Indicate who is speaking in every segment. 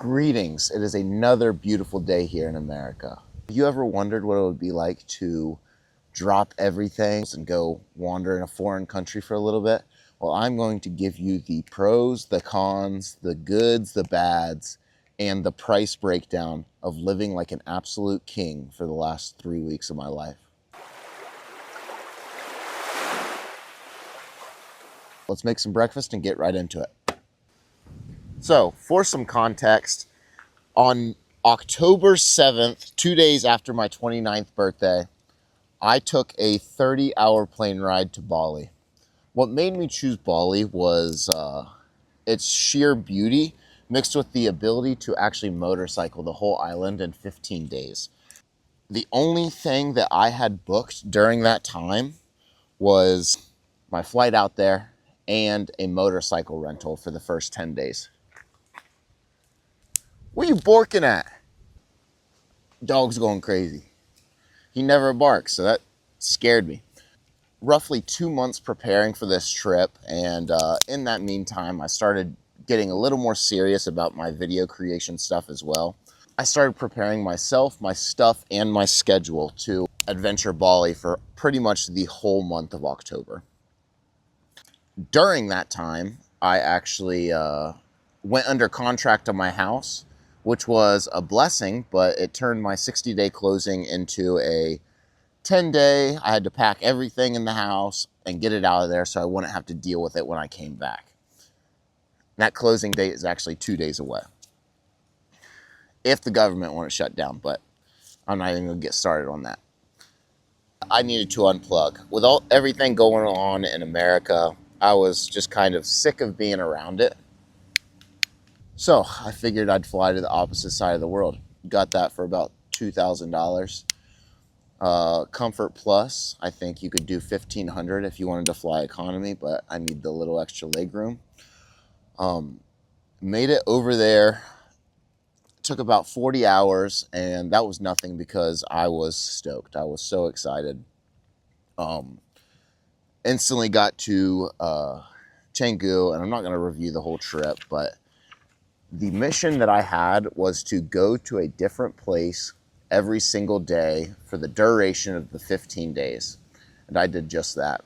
Speaker 1: Greetings. It is another beautiful day here in America. Have you ever wondered what it would be like to drop everything and go wander in a foreign country for a little bit? Well, I'm going to give you the pros, the cons, the goods, the bads, and the price breakdown of living like an absolute king for the last 3 weeks of my life. Let's make some breakfast and get right into it. So, for some context, on October 7th, 2 days after my 29th birthday, I took a 30-hour plane ride to Bali. What made me choose Bali was its sheer beauty mixed with the ability to actually motorcycle the whole island in 15 days. The only thing that I had booked during that time was my flight out there and a motorcycle rental for the first 10 days. What are you barking at? Dog's going crazy. He never barks, so that scared me. Roughly 2 months preparing for this trip, and in that meantime, I started getting a little more serious about my video creation stuff as well. I started preparing myself, my stuff, and my schedule to adventure Bali for pretty much the whole month of October. During that time, I actually went under contract on my house, which was a blessing, but it turned my 60-day closing into a 10-day. I had to pack everything in the house and get it out of there so I wouldn't have to deal with it when I came back. That closing date is actually 2 days away, if the government won't shut down, but I'm not even going to get started on that. I needed to unplug. With everything going on in America, I was just kind of sick of being around it. So I figured I'd fly to the opposite side of the world. Got that for about $2,000. Comfort Plus, I think you could do $1,500 if you wanted to fly economy, but I need the little extra leg room. Made it over there. Took about 40 hours, and that was nothing because I was stoked. I was so excited. Instantly got to Canggu, and I'm not going to review the whole trip, but the mission that I had was to go to a different place every single day for the duration of the 15 days. And I did just that.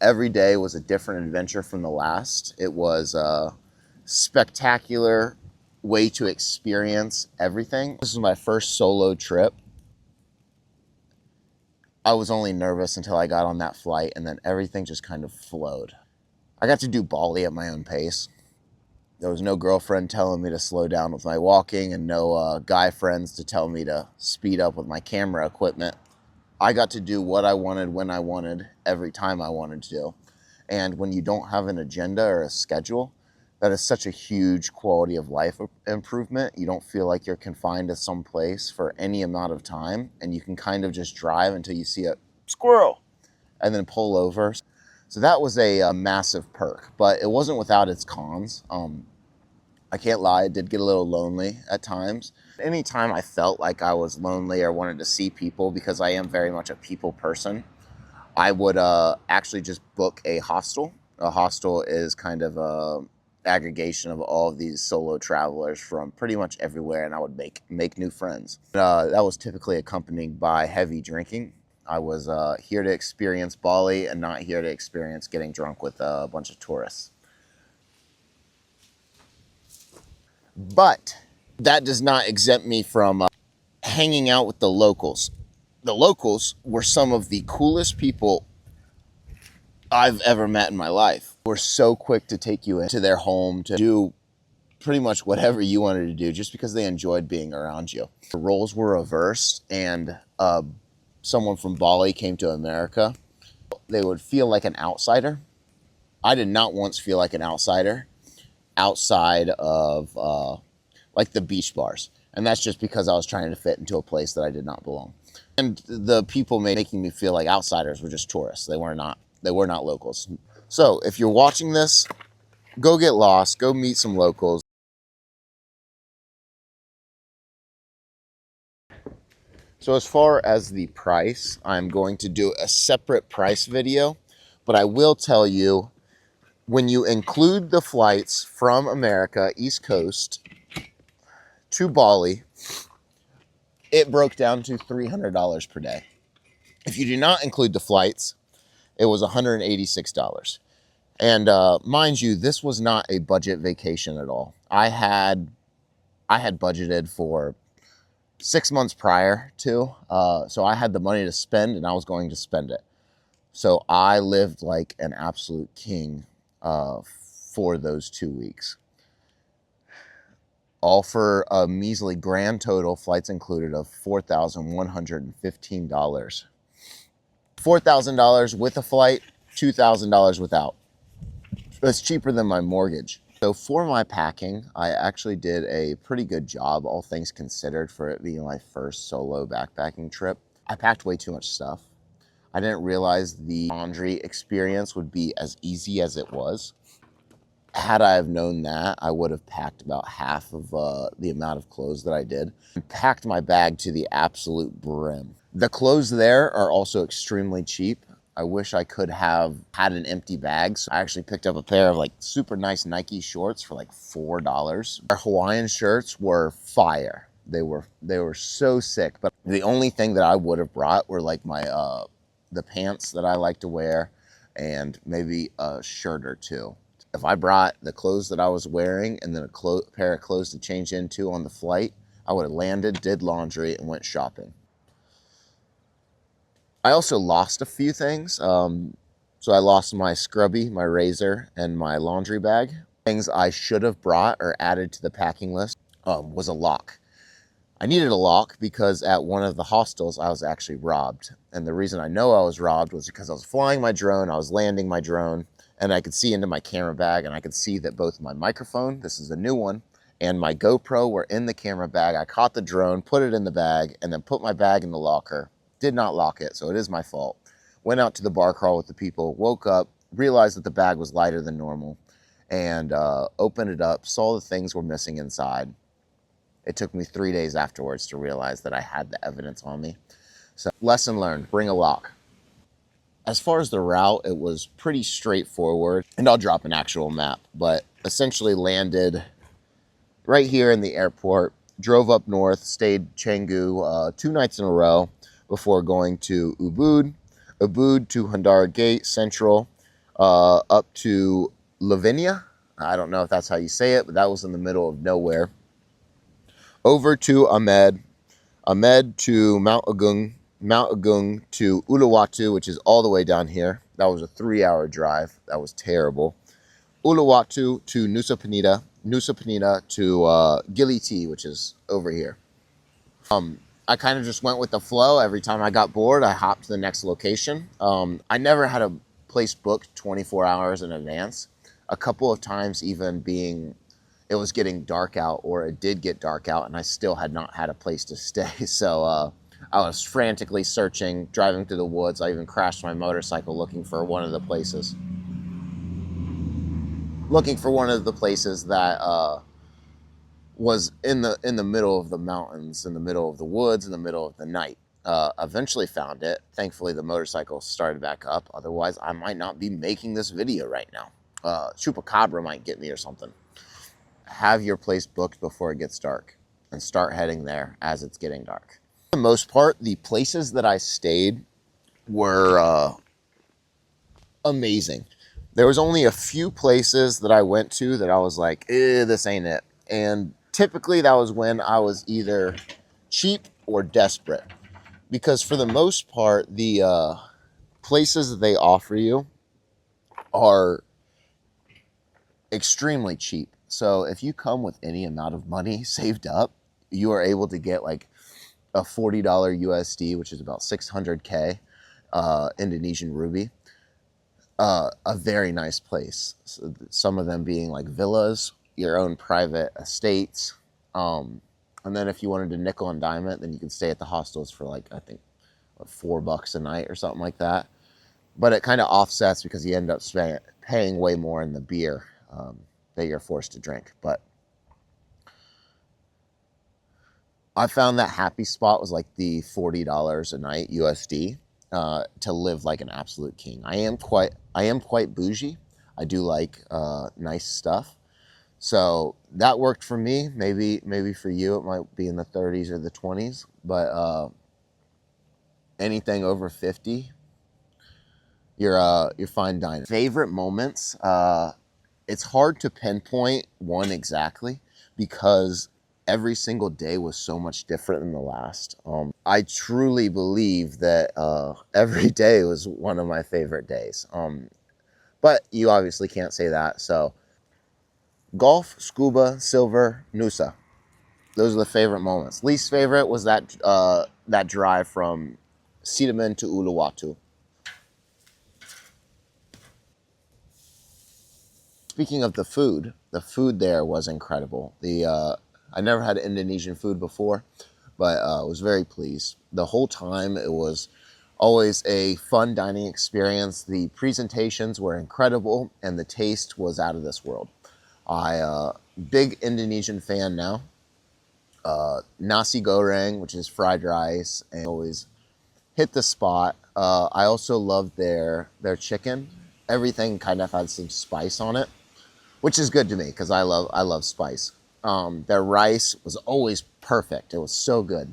Speaker 1: Every day was a different adventure from the last. It was a spectacular way to experience everything. This was my first solo trip. I was only nervous until I got on that flight, and then everything just kind of flowed. I got to do Bali at my own pace. There was no girlfriend telling me to slow down with my walking, and no guy friends to tell me to speed up with my camera equipment. I got to do what I wanted, when I wanted, every time I wanted to. And when you don't have an agenda or a schedule, that is such a huge quality of life improvement. You don't feel like you're confined to some place for any amount of time, and you can kind of just drive until you see a squirrel and then pull over. So that was a massive perk, but it wasn't without its cons. I can't lie, it did get a little lonely at times. Anytime I felt like I was lonely or wanted to see people, because I am very much a people person, I would actually just book a hostel. A hostel is kind of a aggregation of all of these solo travelers from pretty much everywhere, and I would make new friends. That was typically accompanied by heavy drinking. I was here to experience Bali and not here to experience getting drunk with a bunch of tourists. But that does not exempt me from hanging out with the locals. The locals were some of the coolest people I've ever met in my life. We're so quick to take you into their home to do pretty much whatever you wanted to do just because they enjoyed being around you. The roles were reversed, and someone from Bali came to America. They would feel like an outsider. I did not once feel like an outsider outside of like the beach bars. And that's just because I was trying to fit into a place that I did not belong. And the people making me feel like outsiders were just tourists. They were not locals. So if you're watching this, go get lost, go meet some locals. So as far as the price, I'm going to do a separate price video, but I will tell you, when you include the flights from America, East Coast, to Bali, it broke down to $300 per day. If you do not include the flights, it was $186. And mind you, this was not a budget vacation at all. I had budgeted for 6 months prior to, so I had the money to spend and I was going to spend it. So I lived like an absolute king for those 2 weeks. All for a measly grand total, flights included, of $4,115. $4,000 with a flight, $2,000 without. That's cheaper than my mortgage. So for my packing, I actually did a pretty good job, all things considered, for it being my first solo backpacking trip. I packed way too much stuff. I didn't realize the laundry experience would be as easy as it was. Had I have known that, I would have packed about half of the amount of clothes that I did. And packed my bag to the absolute brim. The clothes there are also extremely cheap. I wish I could have had an empty bag. So I actually picked up a pair of like super nice Nike shorts for like $4. Our Hawaiian shirts were fire. They were so sick. But the only thing that I would have brought were like my the pants that I like to wear and maybe a shirt or two. If I brought the clothes that I was wearing and then a pair of clothes to change into on the flight, I would have landed, did laundry, and went shopping. I also lost a few things. So I lost my scrubby, my razor, and my laundry bag. Things I should have brought or added to the packing list was a lock. I needed a lock because at one of the hostels I was actually robbed. And the reason I know I was robbed was because I was flying my drone, I was landing my drone, and I could see into my camera bag, and I could see that both my microphone, this is a new one, and my GoPro were in the camera bag. I caught the drone, put it in the bag, and then put my bag in the locker. Did not lock it, so it is my fault. Went out to the bar crawl with the people, woke up, realized that the bag was lighter than normal, and opened it up, saw the things were missing inside. It took me 3 days afterwards to realize that I had the evidence on me. So lesson learned, bring a lock. As far as the route, it was pretty straightforward, and I'll drop an actual map, but essentially landed right here in the airport, drove up north, stayed Canggu 2 nights in a row before going to Ubud to Handara Gate Central, up to Lavinia. I don't know if that's how you say it, but that was in the middle of nowhere. Over to Ahmed to Mount Agung to Uluwatu, which is all the way down here. That was a 3-hour drive. That was terrible. Uluwatu to Nusa Penida to Gili, which is over here. I kind of just went with the flow. Every time I got bored, I hopped to the next location. I never had a place booked 24 hours in advance. A couple of times even it was getting dark out, or it did get dark out, and I still had not had a place to stay. So I was frantically searching, driving through the woods. I even crashed my motorcycle looking for one of the places. That was in the middle of the mountains, in the middle of the woods, in the middle of the night. Eventually found it. Thankfully, the motorcycle started back up. Otherwise, I might not be making this video right now. Chupacabra might get me or something. Have your place booked before it gets dark and start heading there as it's getting dark. For the most part, the places that I stayed were amazing. There was only a few places that I went to that I was like, this ain't it. And typically that was when I was either cheap or desperate. Because for the most part, the places that they offer you are extremely cheap. So if you come with any amount of money saved up, you are able to get like a $40 USD, which is about 600K Indonesian ruby. A very nice place. So some of them being like villas, your own private estates. And then if you wanted to nickel and dime it, then you can stay at the hostels for like, I think, $4 a night or something like that. But it kind of offsets because you end up paying way more in the beer that you're forced to drink. But I found that happy spot was like the $40 a night USD to live like an absolute king. I am quite bougie. I do like nice stuff. So that worked for me. Maybe for you it might be in the 30s or the 20s, but anything over 50, you're fine dining. Favorite moments? It's hard to pinpoint one exactly because every single day was so much different than the last. I truly believe that every day was one of my favorite days. But you obviously can't say that. So golf, scuba, silver, Nusa. Those are the favorite moments. Least favorite was that drive from Cedarman to Uluwatu. Speaking of the food there was incredible. I never had Indonesian food before, but was very pleased. The whole time it was always a fun dining experience. The presentations were incredible, and the taste was out of this world. Big Indonesian fan now. Nasi goreng, which is fried rice, and always hit the spot. I also loved their chicken. Everything kind of had some spice on it, which is good to me because I love spice. Their rice was always perfect. It was so good.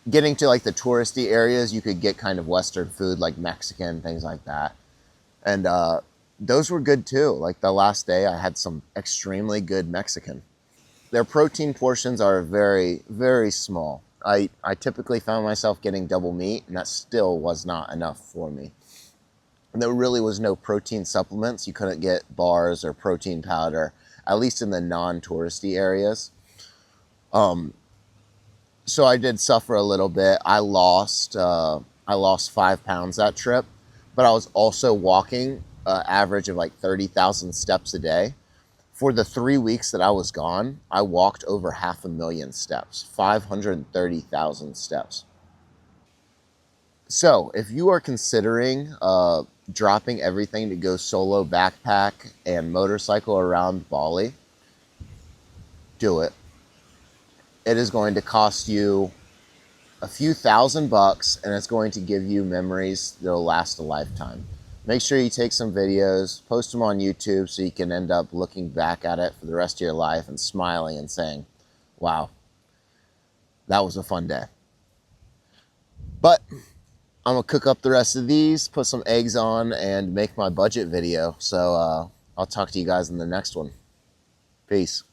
Speaker 1: Getting to like the touristy areas, you could get kind of Western food like Mexican, things like that. And those were good too. Like the last day, I had some extremely good Mexican. Their protein portions are very, very small. I typically found myself getting double meat, and that still was not enough for me. And there really was no protein supplements. You couldn't get bars or protein powder, at least in the non-touristy areas. So I did suffer a little bit. I lost 5 pounds that trip, but I was also walking average of like 30,000 steps a day. For the 3 weeks that I was gone, I walked over 500,000 steps, 530,000 steps. So if you are considering dropping everything to go solo backpack and motorcycle around Bali, do it. It is going to cost you a few $1,000 and it's going to give you memories that'll last a lifetime. Make sure you take some videos, post them on YouTube so you can end up looking back at it for the rest of your life and smiling and saying, wow, that was a fun day. But I'm gonna cook up the rest of these, put some eggs on, and make my budget video. So I'll talk to you guys in the next one. Peace.